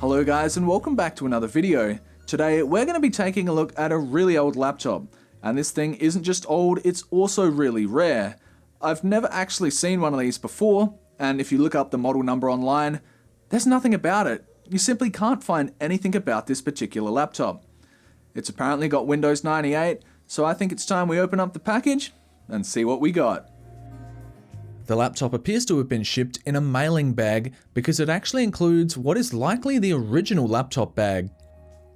Hello guys and welcome back to another video. Today we're going to be taking a look at a really old laptop. And this thing isn't just old, it's also really rare. I've never actually seen one of these before, and if you look up the model number online, there's nothing about it. You simply can't find anything about this particular laptop. It's apparently got Windows 98, so I think it's time we open up the package and see what we got. The laptop appears to have been shipped in a mailing bag because it actually includes what is likely the original laptop bag.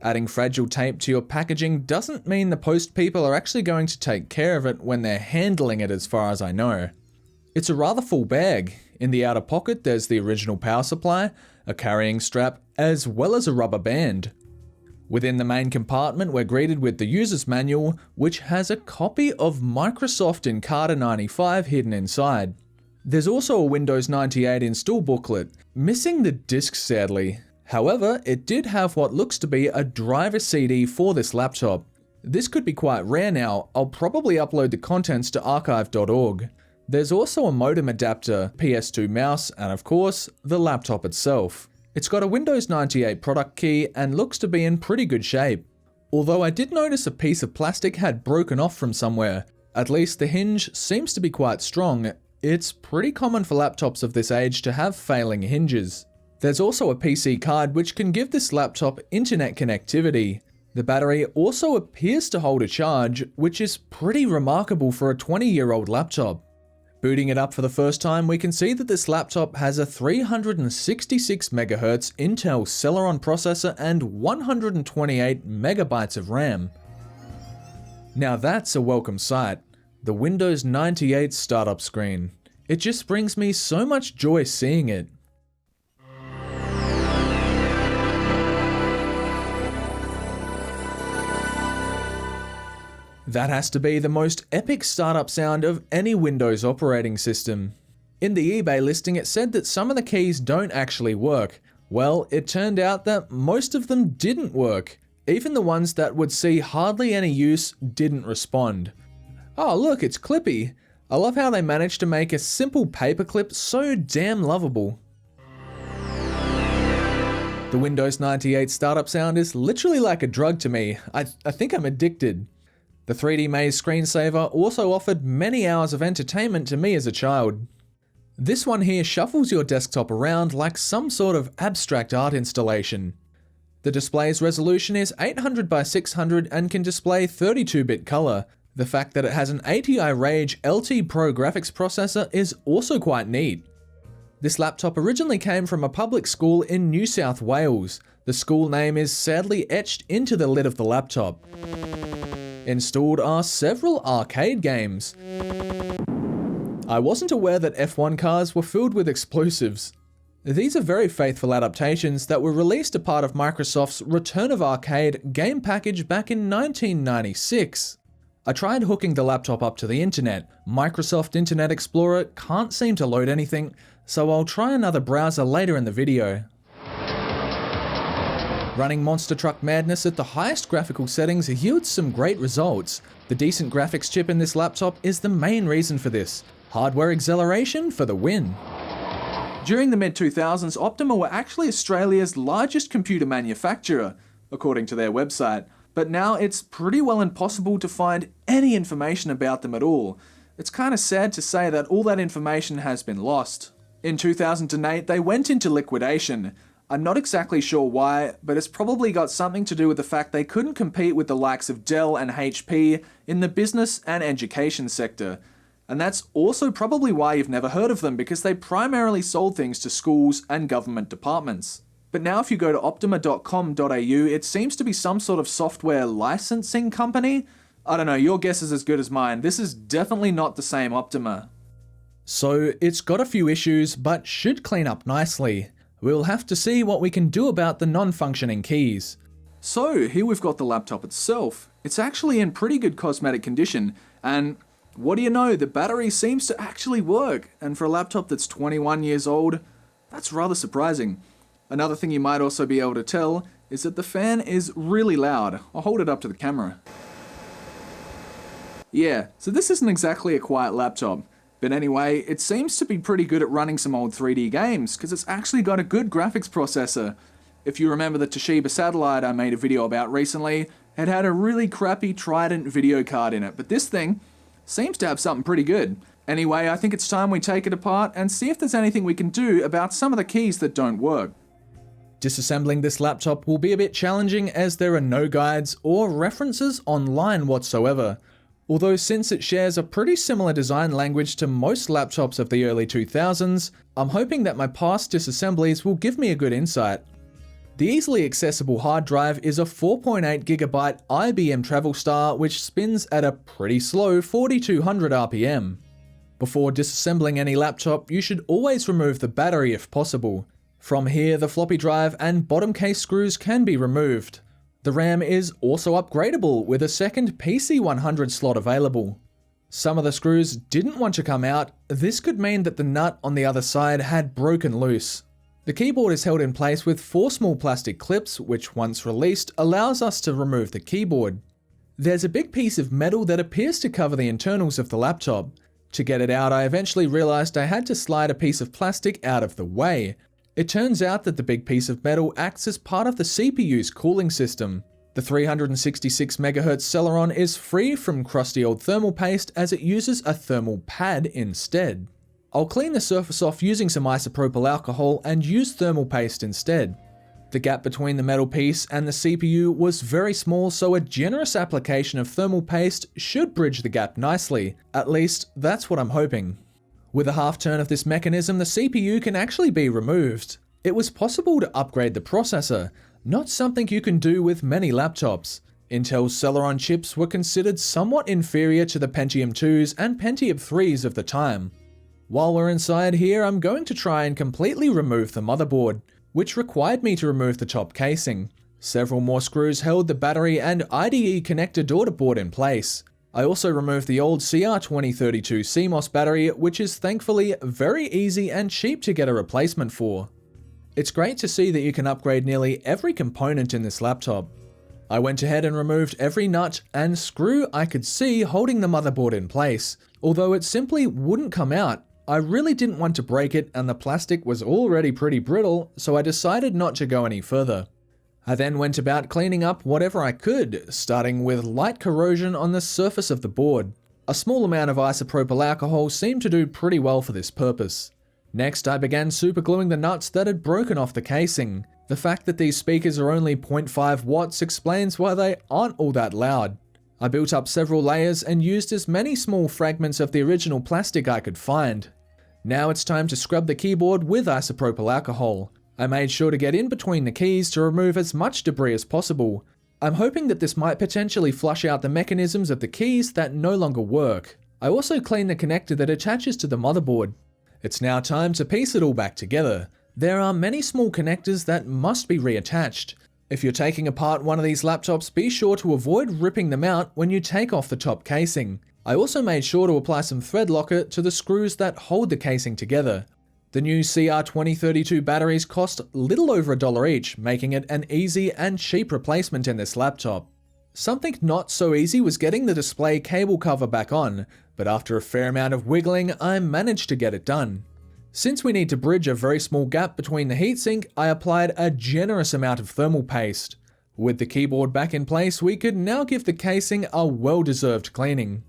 Adding fragile tape to your packaging doesn't mean the post people are actually going to take care of it when they're handling it, as far as I know. It's a rather full bag. In the outer pocket there's the original power supply, a carrying strap, as well as a rubber band. Within the main compartment we're greeted with the user's manual, which has a copy of Microsoft Encarta 95 hidden inside. There's also a Windows 98 install booklet, missing the disc sadly. However, it did have what looks to be a driver CD for this laptop. This could be quite rare now. I'll probably upload the contents to archive.org. There's also a modem adapter, PS2 mouse, and of course, the laptop itself. It's got a Windows 98 product key and looks to be in pretty good shape. Although I did notice a piece of plastic had broken off from somewhere. At least the hinge seems to be quite strong. It's pretty common for laptops of this age to have failing hinges. There's also a PC card which can give this laptop internet connectivity. The battery also appears to hold a charge, which is pretty remarkable for a 20-year-old laptop. Booting it up for the first time, we can see that this laptop has a 366 MHz Intel Celeron processor and 128 MB of RAM. Now that's a welcome sight. The Windows 98 startup screen. It just brings me so much joy seeing it. That has to be the most epic startup sound of any Windows operating system. In the eBay listing it said that some of the keys don't actually work. Well, it turned out that most of them didn't work. Even the ones that would see hardly any use didn't respond. Oh look, it's Clippy. I love how they managed to make a simple paperclip so damn lovable. The Windows 98 startup sound is literally like a drug to me. I think I'm addicted. The 3D Maze screensaver also offered many hours of entertainment to me as a child. This one here shuffles your desktop around like some sort of abstract art installation. The display's resolution is 800 by 600 and can display 32-bit color. The fact that it has an ATI Rage LT Pro graphics processor is also quite neat. This laptop originally came from a public school in New South Wales. The school name is sadly etched into the lid of the laptop. Installed are several arcade games. I wasn't aware that F1 cars were filled with explosives. These are very faithful adaptations that were released as part of Microsoft's Return of Arcade game package back in 1996. I tried hooking the laptop up to the internet. Microsoft Internet Explorer can't seem to load anything, so I'll try another browser later in the video. Running Monster Truck Madness at the highest graphical settings yields some great results. The decent graphics chip in this laptop is the main reason for this. Hardware acceleration for the win. During the mid-2000s, Optima were actually Australia's largest computer manufacturer, according to their website. But now it's pretty well impossible to find any information about them at all. It's kind of sad to say that all that information has been lost. In 2008, they went into liquidation. I'm not exactly sure why, but it's probably got something to do with the fact they couldn't compete with the likes of Dell and HP in the business and education sector. And that's also probably why you've never heard of them, because they primarily sold things to schools and government departments. But now if you go to optima.com.au, it seems to be some sort of software licensing company. I don't know, your guess is as good as mine. This is definitely not the same Optima. So it's got a few issues, but should clean up nicely. We'll have to see what we can do about the non-functioning keys. So here we've got the laptop itself. It's actually in pretty good cosmetic condition, and what do you know, the battery seems to actually work, and for a laptop that's 21 years old, that's rather surprising. Another thing you might also be able to tell is that the fan is really loud. I'll hold it up to the camera. Yeah, so this isn't exactly a quiet laptop. But anyway, it seems to be pretty good at running some old 3D games, because it's actually got a good graphics processor. If you remember the Toshiba satellite I made a video about recently, it had a really crappy Trident video card in it, but this thing seems to have something pretty good. Anyway, I think it's time we take it apart and see if there's anything we can do about some of the keys that don't work. Disassembling this laptop will be a bit challenging as there are no guides or references online whatsoever. Although since it shares a pretty similar design language to most laptops of the early 2000s, I'm hoping that my past disassemblies will give me a good insight. The easily accessible hard drive is a 4.8GB IBM Travelstar which spins at a pretty slow 4200 RPM. Before disassembling any laptop, you should always remove the battery if possible. From here, the floppy drive and bottom case screws can be removed. The RAM is also upgradable with a second PC100 slot available. Some of the screws didn't want to come out. This could mean that the nut on the other side had broken loose. The keyboard is held in place with 4 small plastic clips, which once released allows us to remove the keyboard. There's a big piece of metal that appears to cover the internals of the laptop. To get it out, I eventually realized I had to slide a piece of plastic out of the way. It turns out that the big piece of metal acts as part of the CPU's cooling system. The 366 MHz Celeron is free from crusty old thermal paste as it uses a thermal pad instead. I'll clean the surface off using some isopropyl alcohol and use thermal paste instead. The gap between the metal piece and the CPU was very small, so a generous application of thermal paste should bridge the gap nicely. At least, that's what I'm hoping. With a half turn of this mechanism, the CPU can actually be removed. It was possible to upgrade the processor, not something you can do with many laptops. Intel's Celeron chips were considered somewhat inferior to the Pentium 2s and Pentium 3s of the time. While we're inside here, I'm going to try and completely remove the motherboard, which required me to remove the top casing. Several more screws held the battery and IDE connector daughter board in place. I also removed the old CR2032 CMOS battery, which is thankfully very easy and cheap to get a replacement for. It's great to see that you can upgrade nearly every component in this laptop. I went ahead and removed every nut and screw I could see holding the motherboard in place, although it simply wouldn't come out. I really didn't want to break it and the plastic was already pretty brittle, so I decided not to go any further. I then went about cleaning up whatever I could, starting with light corrosion on the surface of the board. A small amount of isopropyl alcohol seemed to do pretty well for this purpose. Next, I began supergluing the nuts that had broken off the casing. The fact that these speakers are only 0.5 watts explains why they aren't all that loud. I built up several layers and used as many small fragments of the original plastic I could find. Now it's time to scrub the keyboard with isopropyl alcohol. I made sure to get in between the keys to remove as much debris as possible. I'm hoping that this might potentially flush out the mechanisms of the keys that no longer work. I also cleaned the connector that attaches to the motherboard. It's now time to piece it all back together. There are many small connectors that must be reattached. If you're taking apart one of these laptops, be sure to avoid ripping them out when you take off the top casing. I also made sure to apply some thread locker to the screws that hold the casing together. The new CR2032 batteries cost little over $1 each, making it an easy and cheap replacement in this laptop. Something not so easy was getting the display cable cover back on, but after a fair amount of wiggling, I managed to get it done. Since we need to bridge a very small gap between the heatsink, I applied a generous amount of thermal paste. With the keyboard back in place, we could now give the casing a well-deserved cleaning.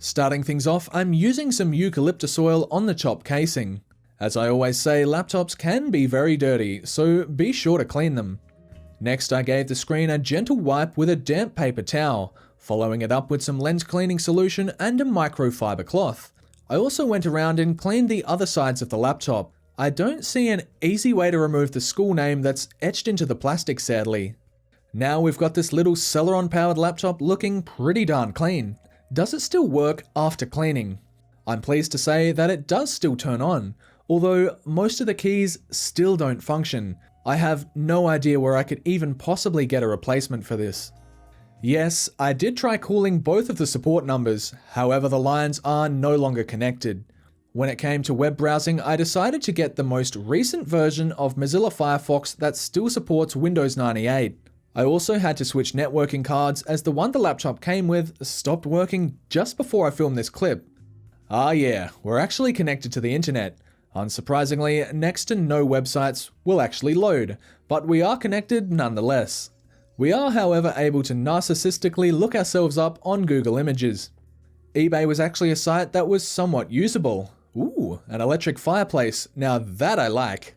Starting things off, I'm using some eucalyptus oil on the top casing. As I always say, laptops can be very dirty, so be sure to clean them. Next, I gave the screen a gentle wipe with a damp paper towel, following it up with some lens cleaning solution and a microfiber cloth. I also went around and cleaned the other sides of the laptop. I don't see an easy way to remove the school name that's etched into the plastic, sadly. Now we've got this little Celeron powered laptop looking pretty darn clean. Does it still work after cleaning? I'm pleased to say that it does still turn on, although most of the keys still don't function. I have no idea where I could even possibly get a replacement for this. Yes, I did try calling both of the support numbers, however the lines are no longer connected. When it came to web browsing, I decided to get the most recent version of Mozilla Firefox that still supports Windows 98. I also had to switch networking cards as the one the laptop came with stopped working just before I filmed this clip. Ah yeah, we're actually connected to the internet. Unsurprisingly, next to no websites will actually load, but we are connected nonetheless. We are, however, able to narcissistically look ourselves up on Google Images. eBay was actually a site that was somewhat usable. Ooh, an electric fireplace, now that I like.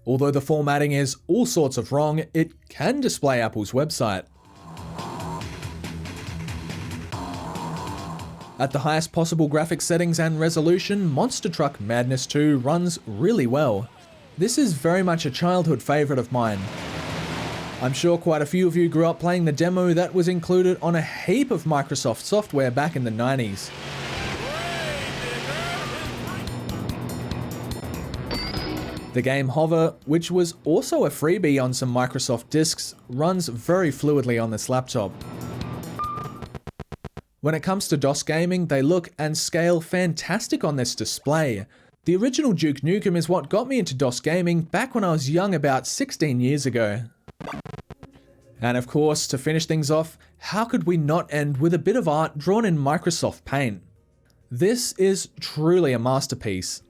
Although the formatting is all sorts of wrong, it can display Apple's website. At the highest possible graphics settings and resolution, Monster Truck Madness 2 runs really well. This is very much a childhood favourite of mine. I'm sure quite a few of you grew up playing the demo that was included on a heap of Microsoft software back in the 90s. The game Hover, which was also a freebie on some Microsoft discs, runs very fluidly on this laptop. When it comes to DOS gaming, they look and scale fantastic on this display. The original Duke Nukem is what got me into DOS gaming back when I was young, about 16 years ago. And of course, to finish things off, how could we not end with a bit of art drawn in Microsoft Paint? This is truly a masterpiece.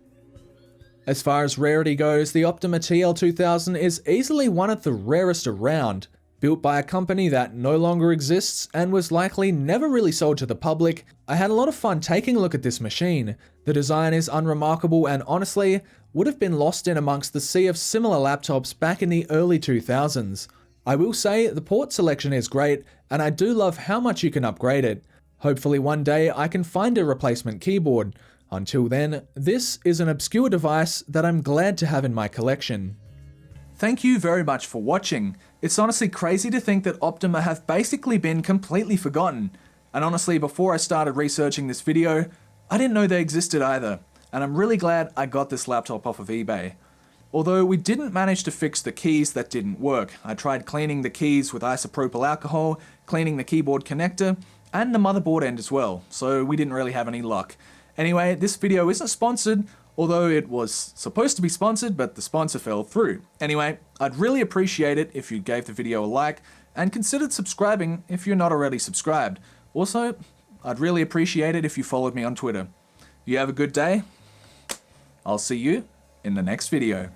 As far as rarity goes, the Optima TL2000 is easily one of the rarest around. Built by a company that no longer exists and was likely never really sold to the public, I had a lot of fun taking a look at this machine. The design is unremarkable and honestly, would have been lost in amongst the sea of similar laptops back in the early 2000s. I will say the port selection is great, and I do love how much you can upgrade it. Hopefully one day I can find a replacement keyboard. Until then, this is an obscure device that I'm glad to have in my collection. Thank you very much for watching. It's honestly crazy to think that Optima have basically been completely forgotten. And honestly, before I started researching this video, I didn't know they existed either. And I'm really glad I got this laptop off of eBay. Although we didn't manage to fix the keys that didn't work. I tried cleaning the keys with isopropyl alcohol, cleaning the keyboard connector, and the motherboard end as well, so we didn't really have any luck. Anyway, this video isn't sponsored, although it was supposed to be sponsored, but the sponsor fell through. Anyway, I'd really appreciate it if you gave the video a like, and considered subscribing if you're not already subscribed. Also, I'd really appreciate it if you followed me on Twitter. You have a good day. I'll see you in the next video.